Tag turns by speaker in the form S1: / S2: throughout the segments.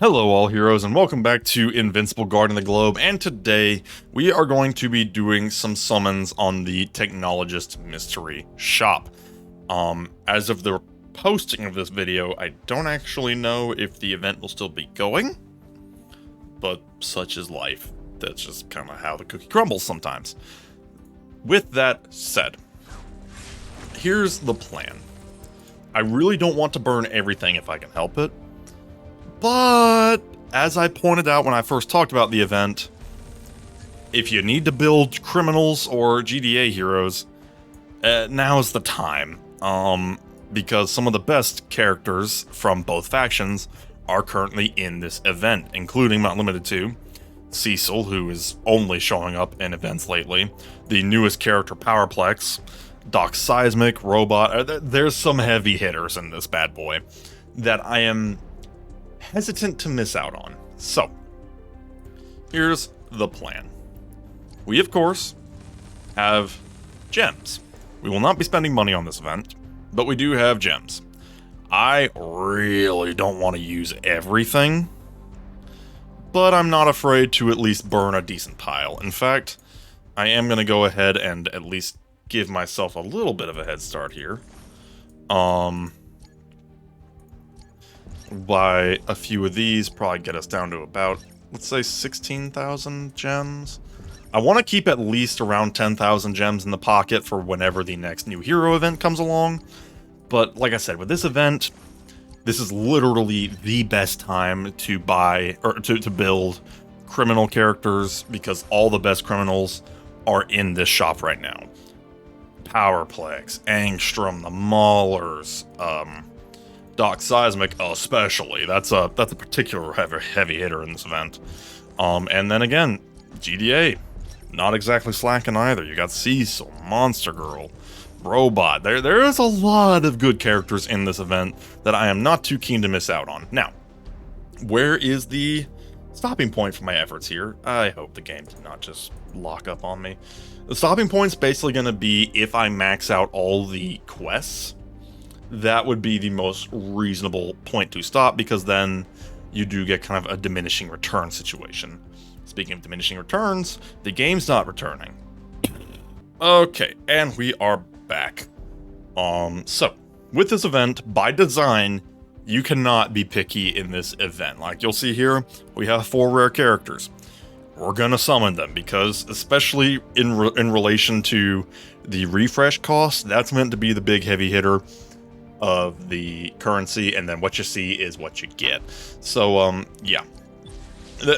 S1: Hello all heroes and welcome back to Invincible Guarding the Globe, and today we are going to be doing some summons on the Technologist Mystery Shop. As of the posting of this video, I don't actually know if the event will still be going, but such is life. That's just kind of how the cookie crumbles sometimes. With that said, here's the plan. I really don't want to burn everything if I can help it. But, as I pointed out when I first talked about the event, if you need to build criminals or GDA heroes, now's the time. Because some of the best characters from both factions are currently in this event, including, not limited to, Cecil, who is only showing up in events lately, the newest character Powerplex, Doc Seismic, Robot. There's some heavy hitters in this bad boy that I am hesitant to miss out on. So, here's the plan. We, of course, have gems. We will not be spending money on this event, but we do have gems. I really don't want to use everything, but I'm not afraid to at least burn a decent pile. In fact, I am going to go ahead and at least give myself a little bit of a head start here. Buy a few of these, probably get us down to about, let's say, 16,000 gems. I want to keep at least around 10,000 gems in the pocket for whenever the next new hero event comes along. But like I said, with this event, this is literally the best time to buy, or to build criminal characters, because all the best criminals are in this shop right now. Powerplex, Angstrom, the Maulers, Doc Seismic especially. That's a particular heavy hitter in this event. And then again, GDA, not exactly slacking either. You got Cecil, Monster Girl, Robot. There is a lot of good characters in this event that I am not too keen to miss out on. Now, where is the stopping point for my efforts here? I hope the game did not just lock up on me. The stopping point's basically going to be if I max out all the quests. That would be the most reasonable point to stop, because then you do get kind of a diminishing return situation. Speaking of diminishing returns, the game's not returning. Okay, and we are back. So, with this event, by design, you cannot be picky in this event. Like you'll see here, we have 4 rare characters. We're gonna summon them, because especially in relation to the refresh cost, that's meant to be the big heavy hitter of the currency, and then what you see is what you get. So, yeah.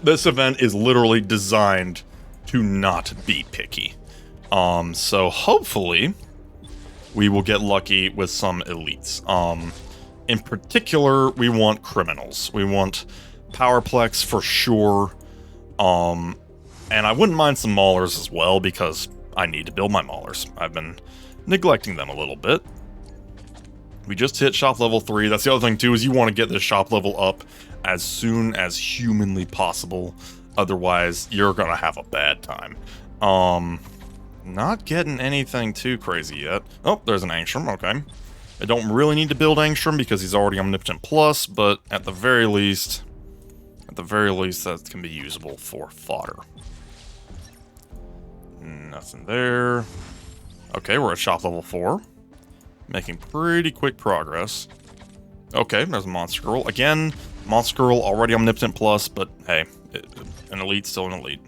S1: This event is literally designed to not be picky. So hopefully we will get lucky with some elites. In particular, we want criminals. We want Powerplex for sure. And I wouldn't mind some Maulers as well, because I need to build my Maulers. I've been neglecting them a little bit. We just hit shop level 3. That's the other thing too, is you want to get this shop level up as soon as humanly possible. Otherwise, you're gonna have a bad time. Not getting anything too crazy yet. Oh, there's an Angstrom, okay. I don't really need to build Angstrom because he's already Omnipotent Plus, but at the very least, that can be usable for fodder. Nothing there. Okay, we're at shop level 4. Making pretty quick progress. Okay, there's a Monster Girl. Again, Monster Girl already Omnipotent Plus, but hey, an elite's still an elite.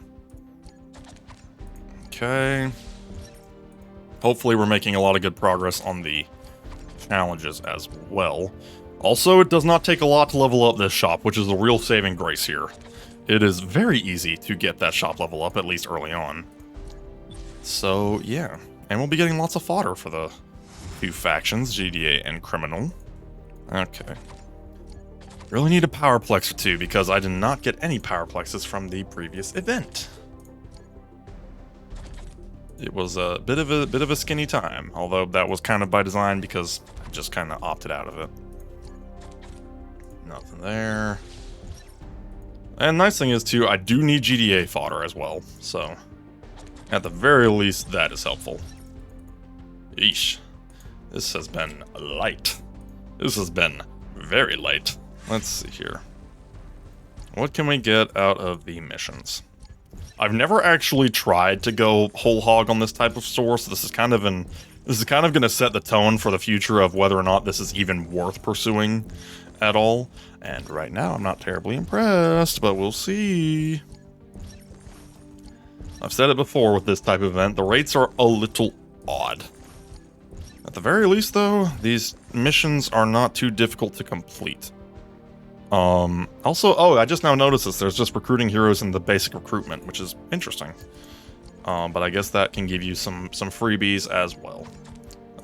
S1: Okay. Hopefully we're making a lot of good progress on the challenges as well. Also, it does not take a lot to level up this shop, which is the real saving grace here. It is very easy to get that shop level up, at least early on. So, yeah. And we'll be getting lots of fodder for the 2 factions, GDA and Criminal. Okay. Really need a Powerplex or 2, because I did not get any Powerplexes from the previous event. It was a bit of a skinny time, although that was kind of by design because I just kind of opted out of it. Nothing there. And nice thing is too, I do need GDA fodder as well, so at the very least that is helpful. Eesh. This has been light. This has been very light. Let's see here. What can we get out of the missions? I've never actually tried to go whole hog on this type of source. This is kind of going to set the tone for the future of whether or not this is even worth pursuing at all. And right now, I'm not terribly impressed, but we'll see. I've said it before with this type of event, the rates are a little odd. At the very least, though, these missions are not too difficult to complete. Also, oh, I just now noticed this. There's just recruiting heroes in the basic recruitment, which is interesting. But I guess that can give you some freebies as well.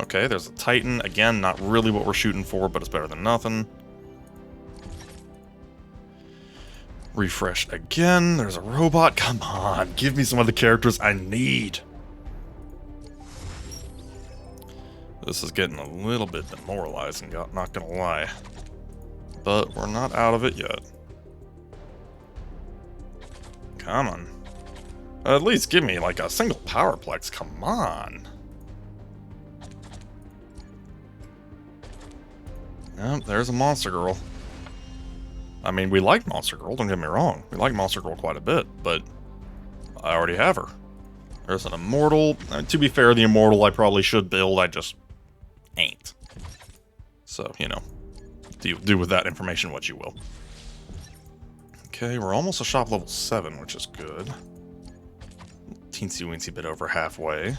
S1: Okay, there's a Titan. Again, not really what we're shooting for, but it's better than nothing. Refresh again. There's a robot. Come on, give me some of the characters I need. This is getting a little bit demoralizing, not gonna lie. But we're not out of it yet. Come on. At least give me like a single powerplex, come on. Yep, there's a Monster Girl. I mean, we like Monster Girl, don't get me wrong. We like Monster Girl quite a bit, but I already have her. There's an Immortal. To be fair, the Immortal I probably should build, I just ain't. So, you know. Do with that information what you will. Okay, we're almost a shop level 7, which is good. Teensy-weensy bit over halfway.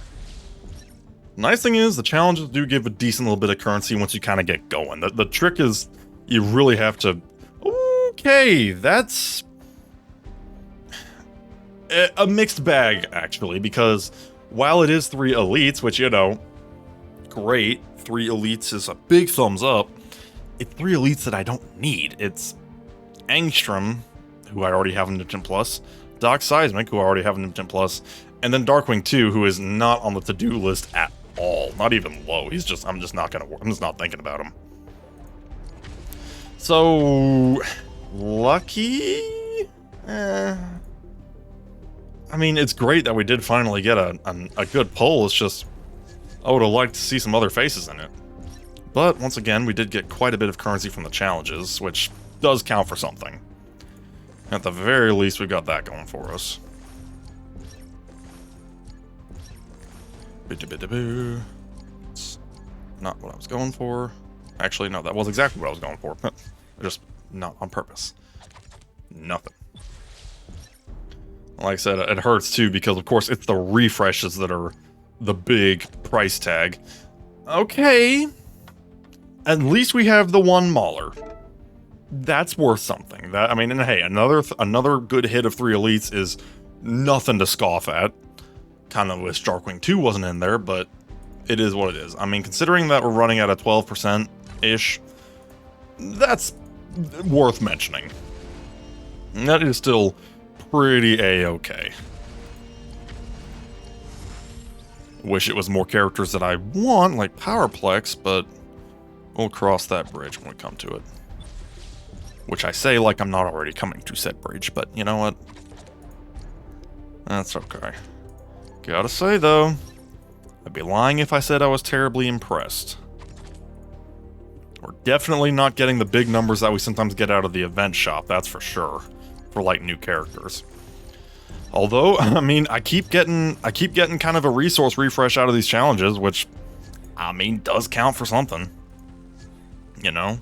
S1: Nice thing is, the challenges do give a decent little bit of currency once you kind of get going. The trick is, you really have to... Okay, that's... a mixed bag, actually, because while it is 3 elites, which, you know, great, 3 elites is a big thumbs up, it's 3 elites that I don't need. It's Angstrom, who I already have in Newton Plus, Doc Seismic, who I already have in Newton Plus, and then Darkwing 2, who is not on the to-do list at all. Not even low. I'm just not thinking about him. So, lucky? I mean, it's great that we did finally get a good pull. It's just, I would have liked to see some other faces in it. But, once again, we did get quite a bit of currency from the challenges, which does count for something. At the very least, we've got that going for us. It's not what I was going for. Actually, no, that was exactly what I was going for. Just not on purpose. Nothing. Like I said, it hurts too because, of course, it's the refreshes that are the big price tag. Okay. At least we have the 1 Mauler. That's worth something. I mean, and hey, another good hit of 3 elites is nothing to scoff at. Kind of wish Darkwing 2 wasn't in there, but it is what it is. I mean, considering that we're running at a 12%-ish, that's worth mentioning. That is still pretty A-okay. Wish it was more characters that I want, like Powerplex, but we'll cross that bridge when we come to it. Which I say like I'm not already coming to said bridge, but you know what? That's okay. Gotta say, though, I'd be lying if I said I was terribly impressed. We're definitely not getting the big numbers that we sometimes get out of the event shop, that's for sure. For, like, new characters. Although, I mean, I keep getting kind of a resource refresh out of these challenges, which, I mean, does count for something. You know?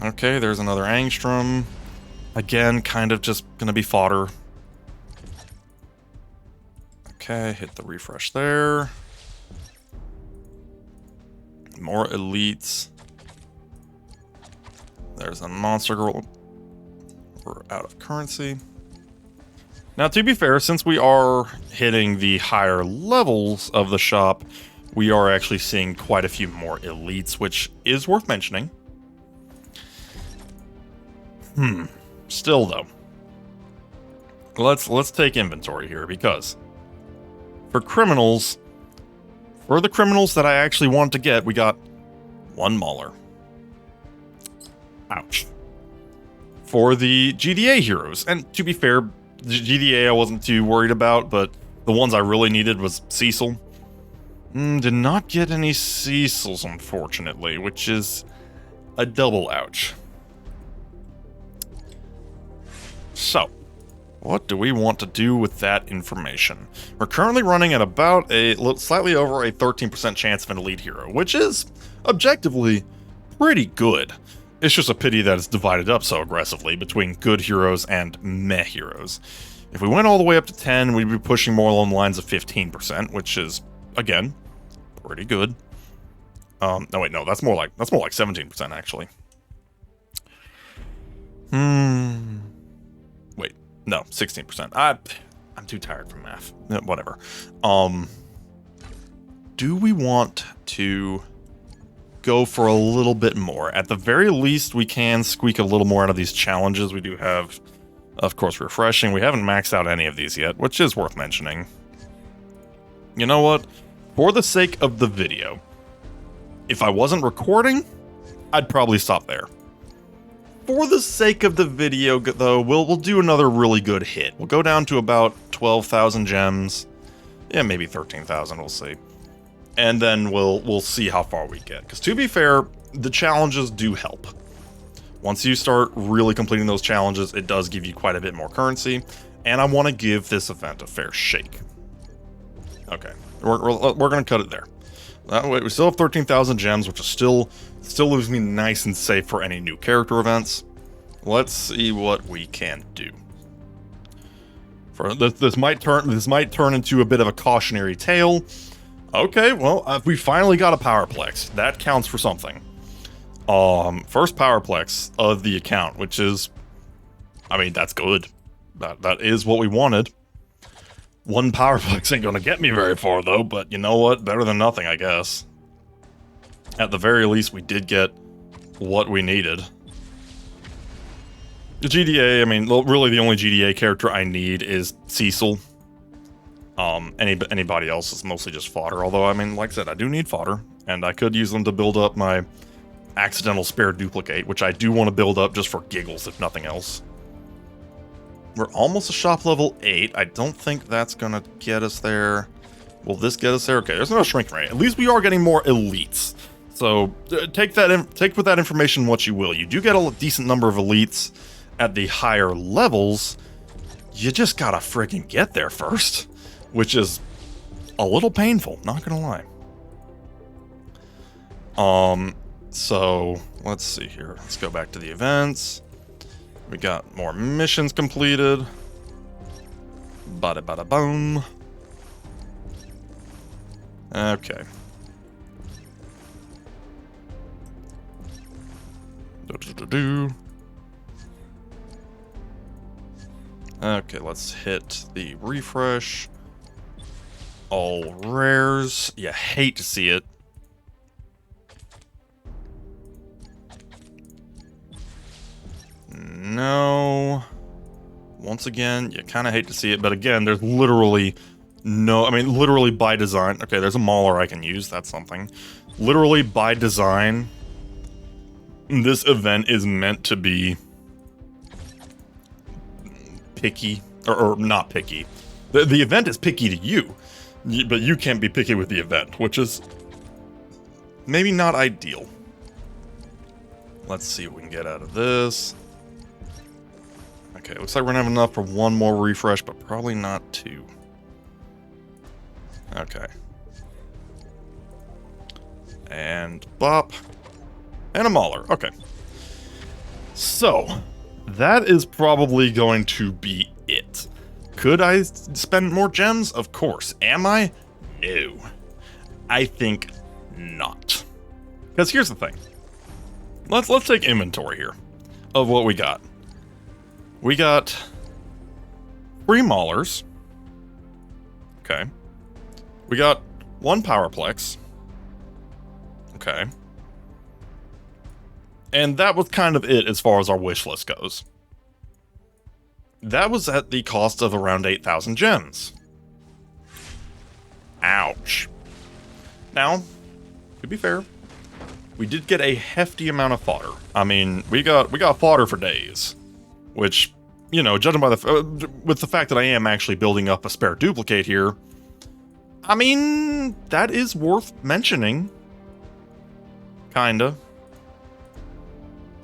S1: Okay, there's another Angstrom. Again, kind of just gonna be fodder. Okay, hit the refresh there. More elites. There's a Monster Girl. We're out of currency. Now, to be fair, since we are hitting the higher levels of the shop, we are actually seeing quite a few more elites, which is worth mentioning. Still, though. Let's take inventory here, because for the criminals that I actually want to get, we got 1 Mauler. Ouch. For the GDA heroes, and to be fair, the GDA I wasn't too worried about, but the ones I really needed was Cecil. Did not get any Cecils, unfortunately, which is a double ouch. So, what do we want to do with that information? We're currently running at about slightly over a 13% chance of an elite hero, which is, objectively, pretty good. It's just a pity that it's divided up so aggressively between good heroes and meh heroes. If we went all the way up to 10, we'd be pushing more along the lines of 15%, which is, again, pretty good. No wait, no, that's more like 17% actually. Wait, no, 16%. I'm too tired from math. Whatever. Do we want to go for a little bit more? At the very least, we can squeak a little more out of these challenges. We do have, of course, refreshing. We haven't maxed out any of these yet, which is worth mentioning. You know what? For the sake of the video, if I wasn't recording, I'd probably stop there. For the sake of the video, though, we'll do another really good hit. We'll go down to about 12,000 gems. Yeah, maybe 13,000, we'll see. And then we'll see how far we get. Because to be fair, the challenges do help. Once you start really completing those challenges, it does give you quite a bit more currency. And I want to give this event a fair shake. Okay, we're going to cut it there. That way, we still have 13,000 gems, which is still leaves me nice and safe for any new character events. Let's see what we can do. For this might turn into a bit of a cautionary tale. Okay, well, we finally got a Powerplex. That counts for something. First Powerplex of the account, which is, I mean, that's good. That is what we wanted. One Powerplex ain't gonna get me very far, though, but you know what? Better than nothing, I guess. At the very least, we did get what we needed. The GDA, I mean, really the only GDA character I need is Cecil. Anybody else is mostly just fodder, although, I mean, like I said, I do need fodder, and I could use them to build up my accidental spare duplicate, which I do want to build up just for giggles, if nothing else. We're almost a shop level 8. I don't think that's gonna get us there. Will this get us there? Okay, there's no shrink rate. At least we are getting more elites. So take with that information what you will. You do get a decent number of elites at the higher levels. You just gotta freaking get there first, which is a little painful, not gonna lie. So let's see here. Let's go back to the events. We got more missions completed. Bada bada boom. Okay. Okay, let's hit the refresh. All rares. You hate to see it. No. Once again, you kind of hate to see it, but again, there's literally no... I mean, literally by design... Okay, there's a mauler I can use. That's something. Literally by design, this event is meant to be picky. Or not picky. The event is picky to you, but you can't be picky with the event, which is maybe not ideal. Let's see what we can get out of this. Okay, looks like we're gonna have enough for one more refresh, but probably not two. Okay. And bop. And a mauler. Okay. So, that is probably going to be it. Could I spend more gems? Of course. Am I? No. I think not. Because here's the thing. Let's take inventory here of what we got. We got 3 maulers. Okay. We got 1 Powerplex. Okay. And that was kind of it as far as our wish list goes. That was at the cost of around 8,000 gems. Ouch. Now, to be fair, we did get a hefty amount of fodder. I mean, we got fodder for days. Which, you know, judging by with the fact that I am actually building up a spare duplicate here, I mean, that is worth mentioning. Kinda.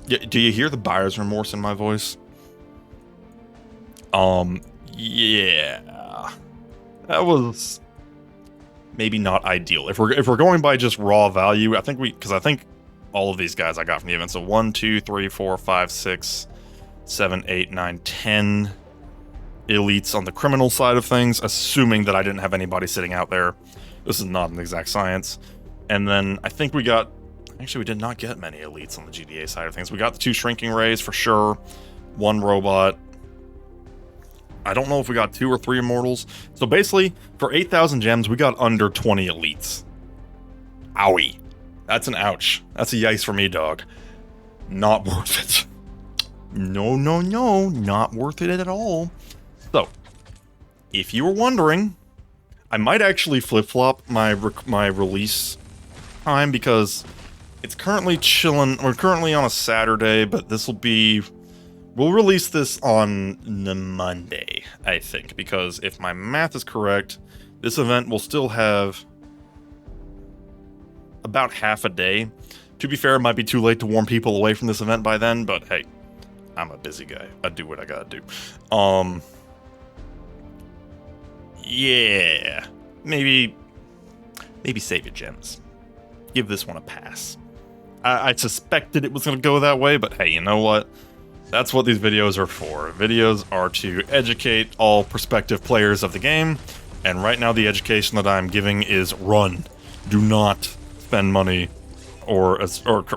S1: Yeah, do you hear the buyer's remorse in my voice? Yeah, that was maybe not ideal. If we're going by just raw value, I think because I think all of these guys I got from the event. So 1, 2, 3, 4, 5, 6, 7, 8, 9, 10 elites on the criminal side of things, assuming that I didn't have anybody sitting out there. This is not an exact science. And then I think we got, actually we did not get many elites on the GDA side of things. We got the 2 shrinking rays for sure, 1 robot. I don't know if we got 2 or 3 immortals. So basically, for 8,000 gems, we got under 20 elites. Owie. That's an ouch. That's a yikes for me, dog. Not worth it. No, no, no. Not worth it at all. So, if you were wondering, I might actually flip-flop my release time because it's currently chilling. We're currently on a Saturday, but this will be... We'll release this on the Monday, I think, because if my math is correct, this event will still have about half a day. To be fair, it might be too late to warn people away from this event by then, but hey, I'm a busy guy. I do what I gotta do. Yeah, maybe save your gems. Give this one a pass. I suspected it was gonna go that way, but hey, you know what? That's what these videos are for. Videos are to educate all prospective players of the game, and right now the education that I'm giving is run. Do not spend money, or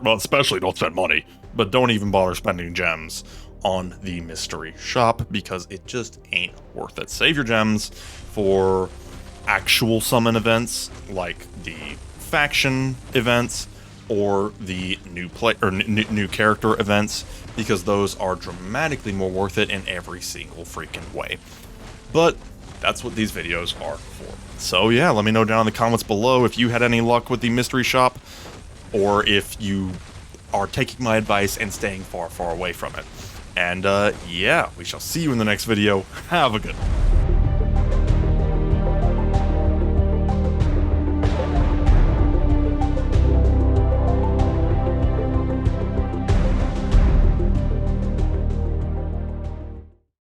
S1: well, especially don't spend money, but don't even bother spending gems on the mystery shop because it just ain't worth it. Save your gems for actual summon events like the faction events or the new character events, because those are dramatically more worth it in every single freaking way. But that's what these videos are for. So yeah, let me know down in the comments below if you had any luck with the mystery shop, or if you are taking my advice and staying far, far away from it. And yeah, we shall see you in the next video. Have a good one.